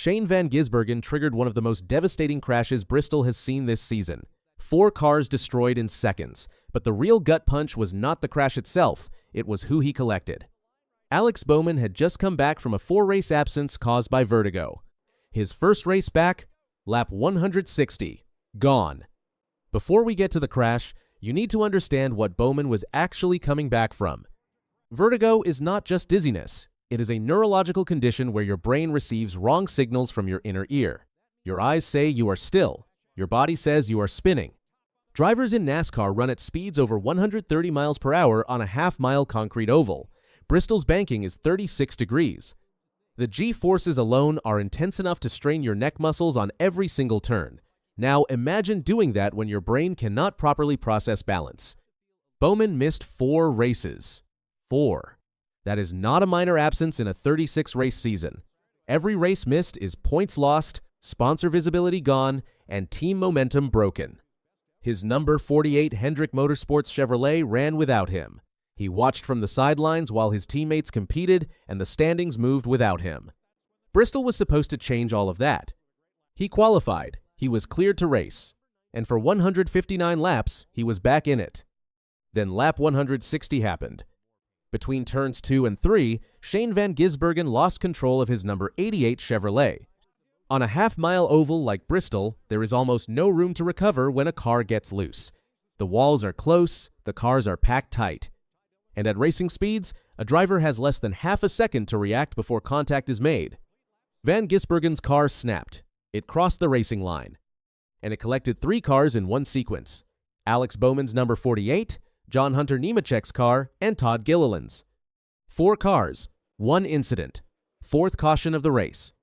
Shane van Gisbergen triggered one of the most devastating crashes Bristol has seen this season. 4 cars destroyed in seconds, but the real gut punch was not the crash itself, it was who he collected. Alex Bowman had just come back from a 4-race absence caused by vertigo. His first race back, lap 160, gone. Before we get to the crash, you need to understand what Bowman was actually coming back from. Vertigo is not just dizziness. It is a neurological condition where your brain receives wrong signals from your inner ear. Your eyes say you are still. Your body says you are spinning. Drivers in NASCAR run at speeds over 130 miles per hour on a half-mile concrete oval. Bristol's banking is 36 degrees. The G-forces alone are intense enough to strain your neck muscles on every single turn. Now imagine doing that when your brain cannot properly process balance. Bowman missed 4 races. 4. That is not a minor absence in a 36-race season. Every race missed is points lost, sponsor visibility gone, and team momentum broken. His number 48 Hendrick Motorsports Chevrolet ran without him. He watched from the sidelines while his teammates competed and the standings moved without him. Bristol was supposed to change all of that. He qualified, he was cleared to race, and for 159 laps, he was back in it. Then lap 160 happened. Between turns 2 and 3, Shane van Gisbergen lost control of his number 88 Chevrolet. On a half-mile oval like Bristol, there is almost no room to recover when a car gets loose. The walls are close, the cars are packed tight. And at racing speeds, a driver has less than half a second to react before contact is made. Van Gisbergen's car snapped. It crossed the racing line. And it collected 3 cars in one sequence. Alex Bowman's number 48, John Hunter Nemechek's car, and Todd Gilliland's. 4 cars, 1 incident. 4th caution of the race.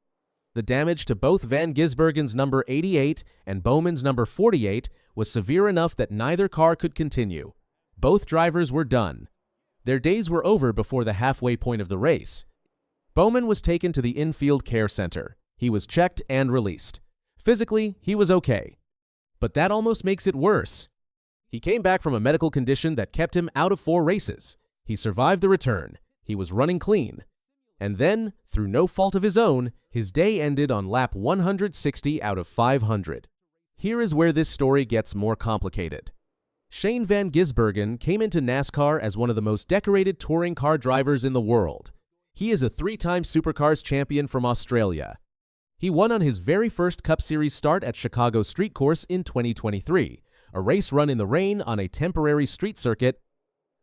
The damage to both Van Gisbergen's number 88 and Bowman's number 48 was severe enough that neither car could continue. Both drivers were done. Their days were over before the halfway point of the race. Bowman was taken to the infield care center. He was checked and released. Physically, he was okay. But that almost makes it worse. He came back from a medical condition that kept him out of 4 races. He survived the return. He was running clean. And then, through no fault of his own, his day ended on lap 160 out of 500. Here is where this story gets more complicated. Shane van Gisbergen came into NASCAR as one of the most decorated touring car drivers in the world. He is a 3-time Supercars champion from Australia. He won on his very first Cup Series start at Chicago Street Course in 2023, a race run in the rain on a temporary street circuit,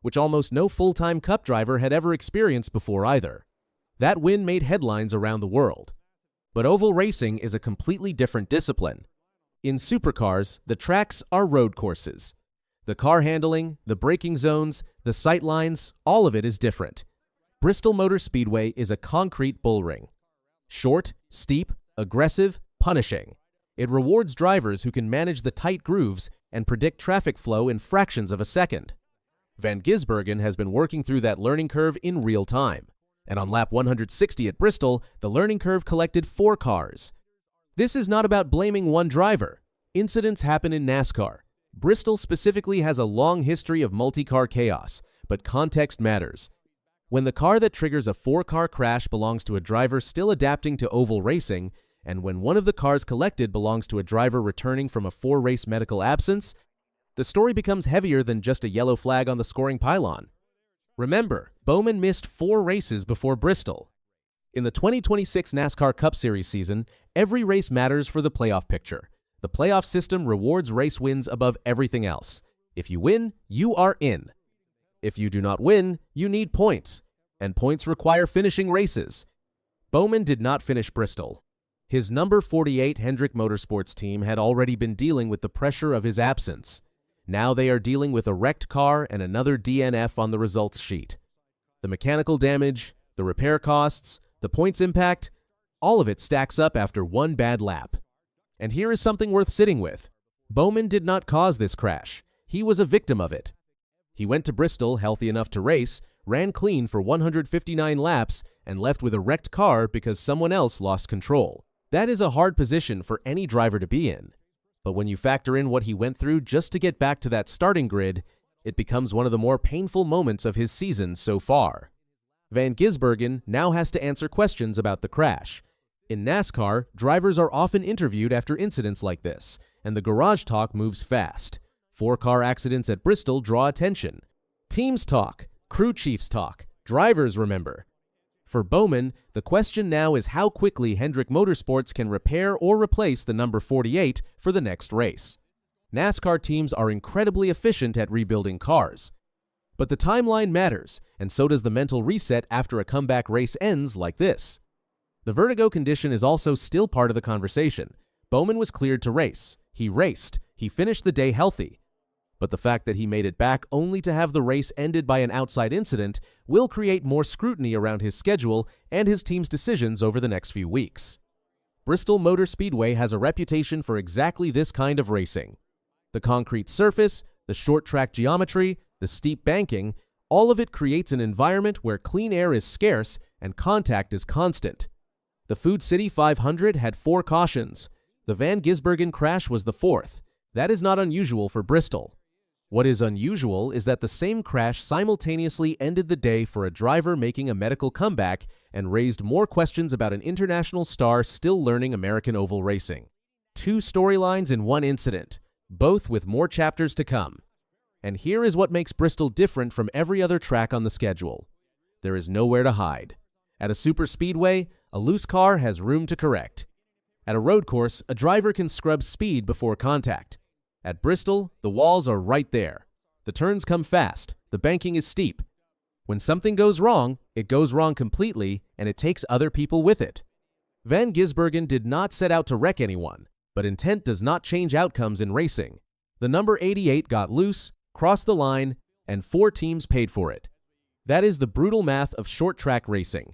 which almost no full-time Cup driver had ever experienced before either. That win made headlines around the world. But oval racing is a completely different discipline. In supercars, the tracks are road courses. The car handling, the braking zones, the sight lines, all of it is different. Bristol Motor Speedway is a concrete bullring. Short, steep, aggressive, punishing. It rewards drivers who can manage the tight grooves and predict traffic flow in fractions of a second. Van Gisbergen has been working through that learning curve in real time. And on lap 160 at Bristol, the learning curve collected 4 cars. This is not about blaming one driver. Incidents happen in NASCAR. Bristol specifically has a long history of multi-car chaos, but context matters. When the car that triggers a 4-car crash belongs to a driver still adapting to oval racing, and when one of the cars collected belongs to a driver returning from a 4-race medical absence, the story becomes heavier than just a yellow flag on the scoring pylon. Remember, Bowman missed 4 races before Bristol. In the 2026 NASCAR Cup Series season, every race matters for the playoff picture. The playoff system rewards race wins above everything else. If you win, you are in. If you do not win, you need points, and points require finishing races. Bowman did not finish Bristol. His number 48 Hendrick Motorsports team had already been dealing with the pressure of his absence. Now they are dealing with a wrecked car and another DNF on the results sheet. The mechanical damage, the repair costs, the points impact, all of it stacks up after one bad lap. And here is something worth sitting with. Bowman did not cause this crash. He was a victim of it. He went to Bristol healthy enough to race, ran clean for 159 laps, and left with a wrecked car because someone else lost control. That is a hard position for any driver to be in. But when you factor in what he went through just to get back to that starting grid, it becomes one of the more painful moments of his season so far. Van Gisbergen now has to answer questions about the crash. In NASCAR, drivers are often interviewed after incidents like this, and the garage talk moves fast. 4-car accidents at Bristol draw attention. Teams talk, crew chiefs talk, drivers remember. For Bowman, the question now is how quickly Hendrick Motorsports can repair or replace the number 48 for the next race. NASCAR teams are incredibly efficient at rebuilding cars. But the timeline matters, and so does the mental reset after a comeback race ends like this. The vertigo condition is also still part of the conversation. Bowman was cleared to race. He raced. He finished the day healthy. But the fact that he made it back only to have the race ended by an outside incident will create more scrutiny around his schedule and his team's decisions over the next few weeks. Bristol Motor Speedway has a reputation for exactly this kind of racing. The concrete surface, the short track geometry, the steep banking, all of it creates an environment where clean air is scarce and contact is constant. The Food City 500 had 4 cautions. The Van Gisbergen crash was the 4th. That is not unusual for Bristol. What is unusual is that the same crash simultaneously ended the day for a driver making a medical comeback and raised more questions about an international star still learning American oval racing. 2 storylines in one incident, both with more chapters to come. And here is what makes Bristol different from every other track on the schedule. There is nowhere to hide. At a superspeedway, a loose car has room to correct. At a road course, a driver can scrub speed before contact. At Bristol, the walls are right there. The turns come fast. The banking is steep. When something goes wrong, it goes wrong completely, and it takes other people with it. Van Gisbergen did not set out to wreck anyone, but intent does not change outcomes in racing. The number 88 got loose, crossed the line, and 4 teams paid for it. That is the brutal math of short-track racing.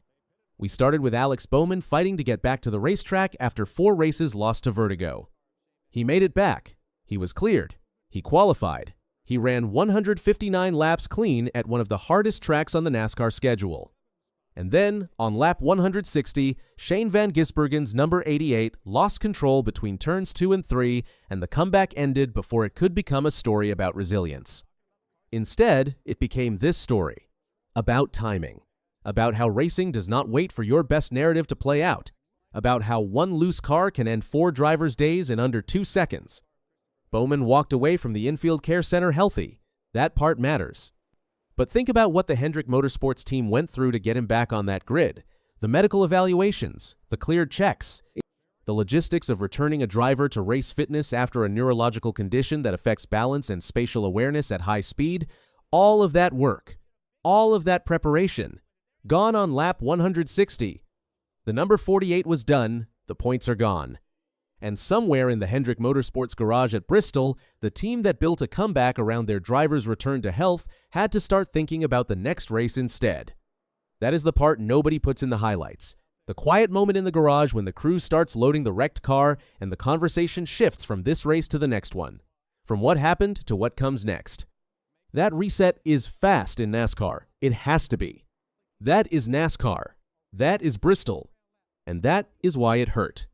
We started with Alex Bowman fighting to get back to the racetrack after 4 races lost to vertigo. He made it back. He was cleared. He qualified. He ran 159 laps clean at one of the hardest tracks on the NASCAR schedule. And then, on lap 160, Shane van Gisbergen's number 88 lost control between turns 2 and 3, and the comeback ended before it could become a story about resilience. Instead, it became this story. About timing. About how racing does not wait for your best narrative to play out. About how one loose car can end 4 drivers' days in under 2 seconds. Bowman walked away from the infield care center healthy. That part matters. But think about what the Hendrick Motorsports team went through to get him back on that grid. The medical evaluations, the cleared checks, the logistics of returning a driver to race fitness after a neurological condition that affects balance and spatial awareness at high speed, all of that work, all of that preparation, gone on lap 160. The number 48 was done, the points are gone. And somewhere in the Hendrick Motorsports garage at Bristol, the team that built a comeback around their driver's return to health had to start thinking about the next race instead. That is the part nobody puts in the highlights. The quiet moment in the garage when the crew starts loading the wrecked car and the conversation shifts from this race to the next one. From what happened to what comes next. That reset is fast in NASCAR. It has to be. That is NASCAR. That is Bristol. And that is why it hurt.